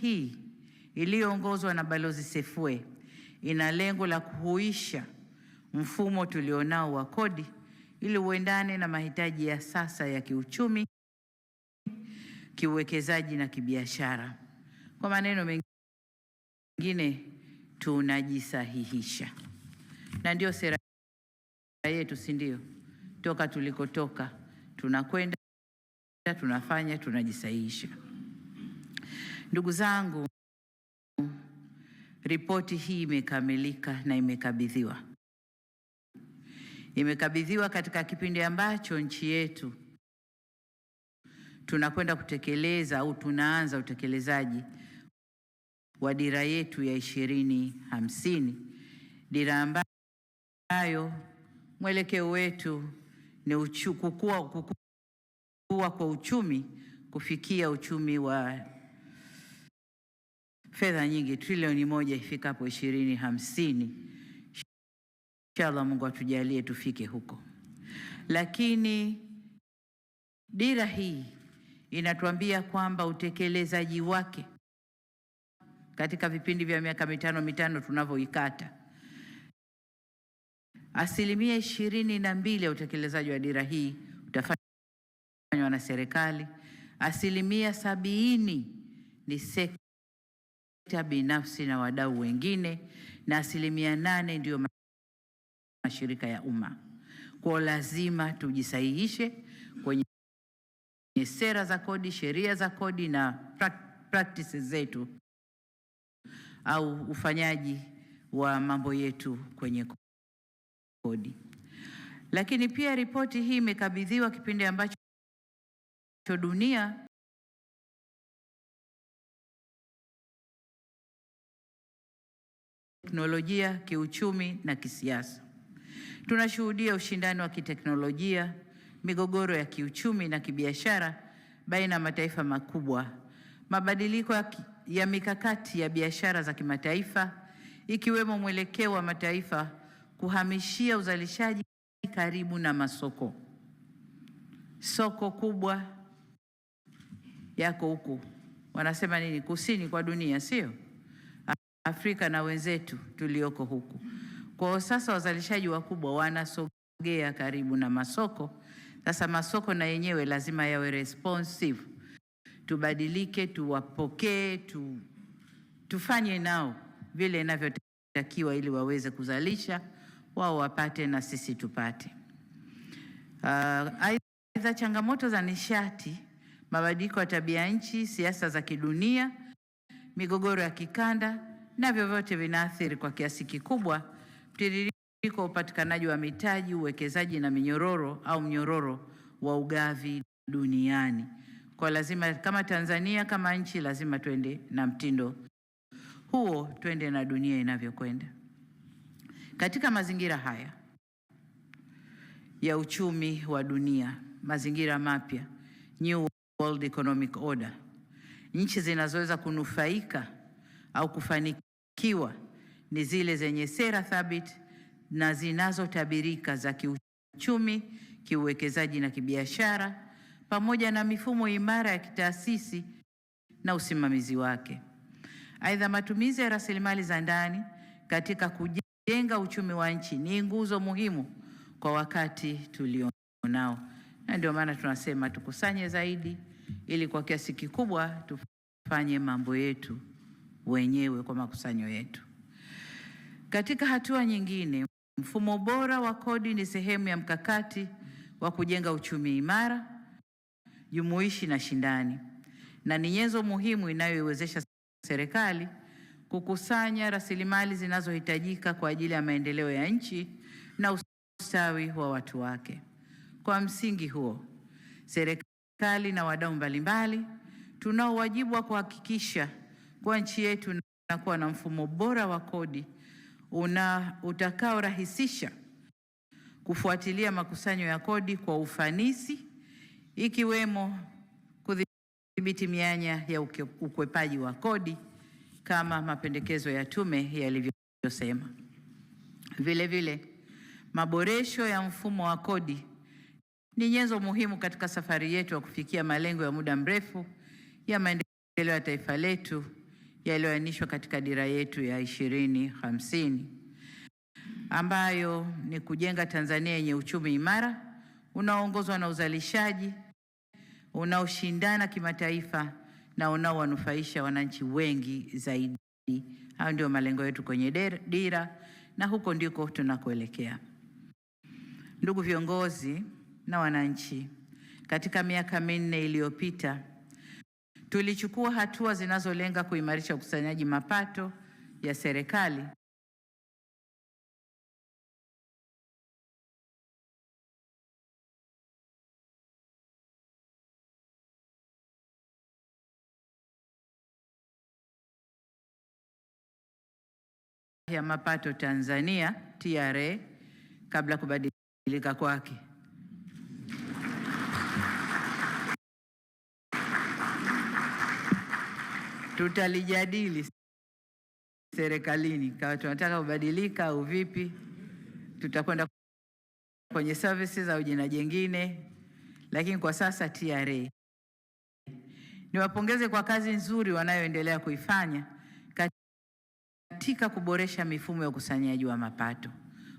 hii iliyoongozwa na Balozi Sefue ina lengo la kuhuisha mfumo tulionao wa kodi ili uendane na mahitaji ya sasa ya kiuchumi, kiuwekezaji na kibiashara. Kwa maneno mengine, tunajisahihisha. Na ndio sera yetu, si ndio? Toka tulikotoka tunakwenda, tunafanya, tunajisahihisha. Ndugu zangu, ripoti hii imekamilika na imekabidhiwa katika kipindi ambacho nchi yetu tunakwenda kutekeleza au tunaanza utekelezaji wa dira yetu ya 2050, dira ambayo mwelekeo wetu ni kukua kwa uchumi kufikia uchumi wa fedha nyingi trilioni 1 ifikapo 2050. Inshallah, Mungu atujalie tufike huko. Lakini dira hii inatuambia kwamba utekelezaji wake katika vipindi vya miaka mitano tunavyoikata, 22% ya utekelezaji wa dira hii utafanywa na serikali, 70% ni sekta binafsi na wadau wengine, na 8% ndio mashirika ya umma. Kwa lazima tujisahihishe kwenye sera za kodi, sheria za kodi na practices zetu au ufanyaji wa mambo yetu kwenye kodi. Lakini pia ripoti hii imekabidhiwa kipindi ambacho dunia teknolojia, kiuchumi na kisiasa. Tunashuhudia ushindani wa kiteknolojia, migogoro ya kiuchumi na kibiashara baina ya mataifa makubwa, mabadiliko ya mikakati ya biashara za kimataifa, ikiwemo mwelekeo wa mataifa kuhamishia uzalishaji karibu na masoko. Soko kubwa yako huku, wanasema nini, kusini kwa dunia, sio? Afrika na wenzetu tulioko huku. Kwa sasa wazalishaji wakubwa wanasogea karibu na masoko. Sasa masoko na yenyewe lazima yawe responsive, tubadilike, tuwapokee, tufanye nao vile inavyotakiwa ili waweze kuzalisha, wao wapate na sisi tupate. Aidha, changamoto za nishati, mabadiliko ya tabia nchi, siasa za kidunia, migogoro ya kikanda na vyovyote vinaathiri kwa kiasi kikubwa mtiririko wa upatikanaji wa mitaji, uwekezaji na mnyororo wa ugavi duniani. Kwa lazima kama Tanzania, kama nchi, lazima twende na mtindo huo, twende na dunia inavyokwenda. Katika mazingira haya ya uchumi wa dunia, mazingira mapya, New World Economic Order, nchi zinazoweza kunufaika au kufanikiwa ni zile zenye sera thabiti na zinazotabirika za kiuchumi, kiuwekezaji na kibiashara, pamoja na mifumo imara ya kitaasisi na usimamizi wake. Aidha, matumizi ya rasilimali za ndani katika kujenga uchumi wa nchi ni nguzo muhimu kwa wakati tulionao, na ndio maana tunasema tukusanye zaidi ili kwa kiasi kikubwa tufanye mambo yetu wenyewe kwa makusanyo yetu. Katika hatua nyingine, mfumo bora wa kodi ni sehemu ya mkakati wa kujenga uchumi imara, jumuishi na shindani, na ni nyenzo muhimu inayoiwezesha serikali kukusanya rasilimali zinazohitajika kwa ajili ya maendeleo ya nchi na ustawi wa watu wake. Kwa msingi huo, serikali na wadau mbalimbali tunao wajibu wa kuhakikisha kwa nchi yetu inakuwa na mfumo bora wa kodi utakaorahisisha kufuatilia makusanyo ya kodi kwa ufanisi, ikiwemo kudhibiti mianya ya ukwepaji wa kodi kama mapendekezo ya tume yalivyosema. Vile vile, maboresho ya mfumo wa kodi ni nyenzo muhimu katika safari yetu ya kufikia malengo ya muda mrefu ya maendeleo ya taifa letu yaliyoainishwa katika dira yetu ya 2050 ambayo ni kujenga Tanzania yenye uchumi imara unaoongozwa na uzalishaji unaoshindana kimataifa na unaowanufaisha wananchi wengi zaidi. Hayo ndio malengo yetu kwenye dira na huko ndiko tunakoelekea. Ndugu viongozi na wananchi, katika miaka minne iliyopita tulichukua hatua zinazolenga kuimarisha ukusanyaji mapato ya serikali ya mapato Tanzania TRA kabla kubadilika kwake. Tutalijadili serikalini kama tunataka kubadilika au vipi. Tutakwenda kwenye services au jina jingine, lakini kwa sasa TRA. Niwapongeze kwa kazi nzuri wanayoendelea kuifanya katika kuboresha mifumo ya ukusanyaji wa mapato.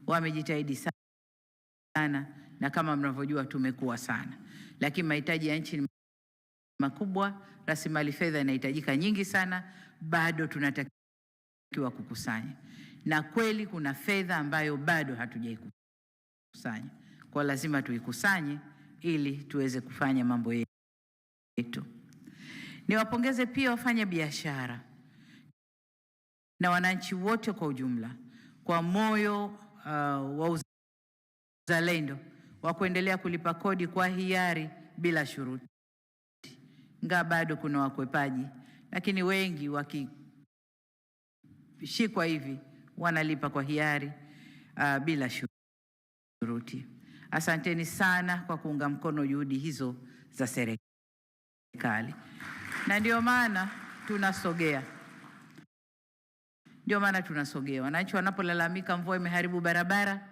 Wamejitahidi sana na kama mnavyojua tumekuwa sana, lakini mahitaji ya nchi ni makubwa, rasilimali fedha inahitajika nyingi sana, bado tunatakiwa kukusanya. Na kweli kuna fedha ambayo bado hatujaikusanya. Kwa lazima tuikusanye ili tuweze kufanya mambo yetu. Niwapongeze pia wafanya biashara na wananchi wote kwa ujumla kwa moyo wa uzalendo wa kuendelea kulipa kodi kwa hiari bila shuruti. Ingawa bado kuna wakwepaji, lakini wengi wakishikwa hivi wanalipa kwa hiari bila shuruti. Asanteni sana kwa kuunga mkono juhudi hizo za serikali. Na ndio maana tunasogea. Wananchi wanapolalamika mvua imeharibu barabara,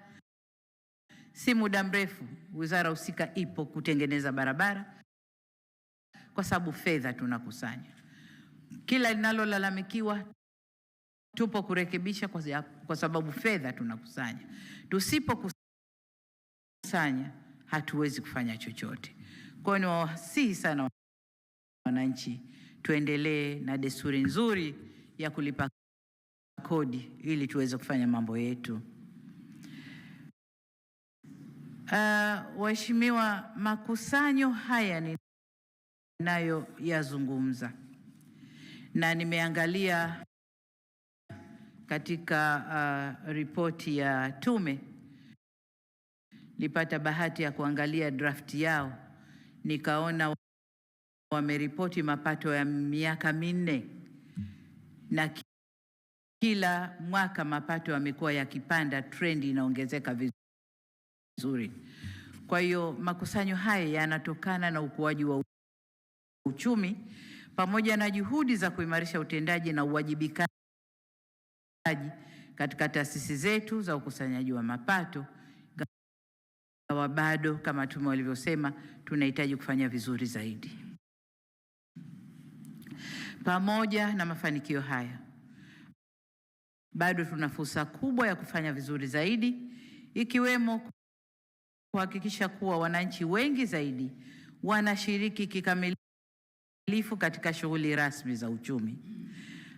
si muda mrefu wizara husika ipo kutengeneza barabara, kwa sababu fedha tunakusanya. Kila linalolalamikiwa tupo kurekebisha kwa sababu fedha tunakusanya. Tusipokusanya hatuwezi kufanya chochote. Kwa hiyo niwasihi sana wananchi tuendelee na desturi nzuri ya kulipa kodi ili tuweze kufanya mambo yetu. Waheshimiwa, makusanyo haya ninayoyazungumza na nimeangalia katika ripoti ya tume, nilipata bahati ya kuangalia draft yao, nikaona wameripoti mapato ya miaka minne na kila mwaka mapato yamekuwa yakipanda, trend inaongezeka vizuri. Kwa hiyo makusanyo haya yanatokana na ukuaji wa uchumi pamoja na juhudi za kuimarisha utendaji na uwajibikaji katika taasisi zetu za ukusanyaji wa mapato. Ingawa bado kama tume walivyosema tunahitaji kufanya vizuri zaidi. Pamoja na mafanikio haya, bado tuna fursa kubwa ya kufanya vizuri zaidi, ikiwemo kuhakikisha kuwa wananchi wengi zaidi wanashiriki kikamilifu katika shughuli rasmi za uchumi.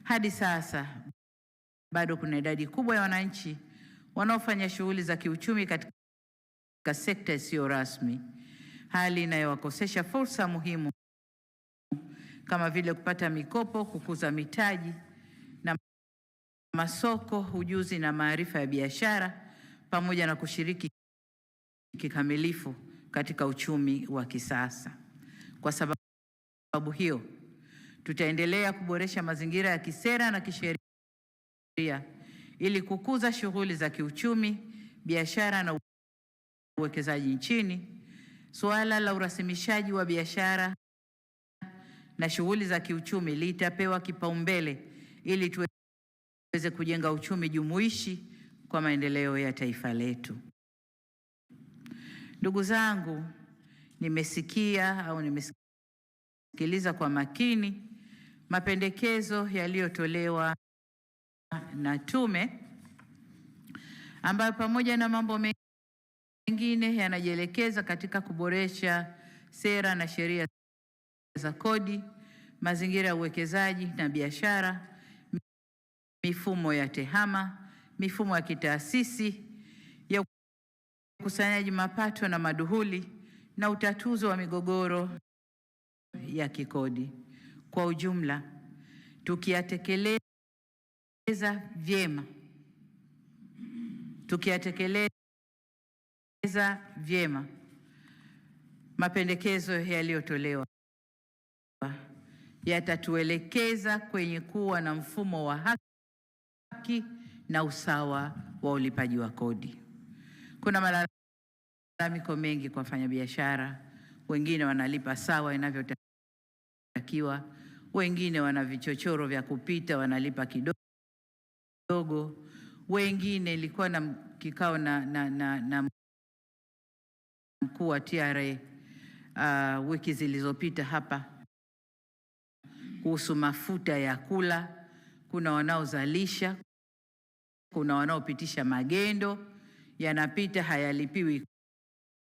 Hadi sasa bado kuna idadi kubwa ya wananchi wanaofanya shughuli za kiuchumi katika sekta isiyo rasmi, hali inayowakosesha fursa muhimu kama vile kupata mikopo, kukuza mitaji na masoko, ujuzi na maarifa ya biashara, pamoja na kushiriki kikamilifu katika uchumi wa kisasa. Kwa sababu hiyo, tutaendelea kuboresha mazingira ya kisera na kisheria ili kukuza shughuli za kiuchumi, biashara na uwekezaji nchini. Suala la urasimishaji wa biashara na shughuli za kiuchumi litapewa kipaumbele ili tuweze kujenga uchumi jumuishi kwa maendeleo ya taifa letu. Ndugu zangu, nimesikiliza kwa makini mapendekezo yaliyotolewa na tume ambayo pamoja na mambo mengine yanajielekeza katika kuboresha sera na sheria za kodi, mazingira ya uwekezaji na biashara, mifumo ya tehama, mifumo ya kitaasisi ya ukusanyaji mapato na maduhuli na utatuzi wa migogoro ya kikodi. Kwa ujumla, tukiyatekeleza vyema mapendekezo yaliyotolewa yatatuelekeza kwenye kuwa na mfumo wa haki na usawa wa ulipaji wa kodi. Kuna malalamiko mengi kwa wafanyabiashara, wengine wanalipa sawa inavyotakiwa, wengine wana vichochoro vya kupita wanalipa kidogo, wengine ilikuwa na kikao na mkuu wa TRA wiki zilizopita hapa kuhusu mafuta ya kula. Kuna wanaozalisha, kuna wanaopitisha magendo, yanapita hayalipiwi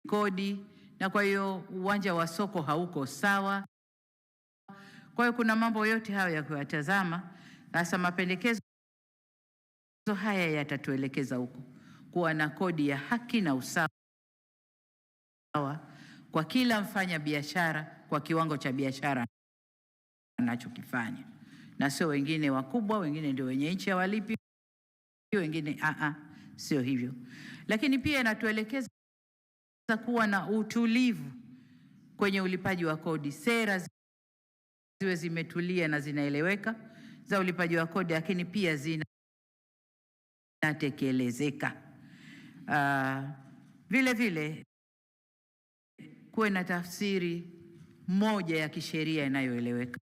kodi, na kwa hiyo uwanja wa soko hauko sawa. Kwa hiyo kuna mambo yote hayo ya kuyatazama. Sasa mapendekezo haya yatatuelekeza huko kuwa na kodi ya haki na usawa kwa kila mfanya biashara kwa kiwango cha biashara anachokifanya, na sio wengine wakubwa, wengine ndio wenye nchi hawalipi, wengine sio hivyo. Lakini pia inatuelekeza kuwa na utulivu kwenye ulipaji wa kodi. Sera ziwe zimetulia na zinaeleweka za ulipaji wa kodi, lakini pia zinatekelezeka. Vile vile kuwe na tafsiri moja ya kisheria inayoeleweka.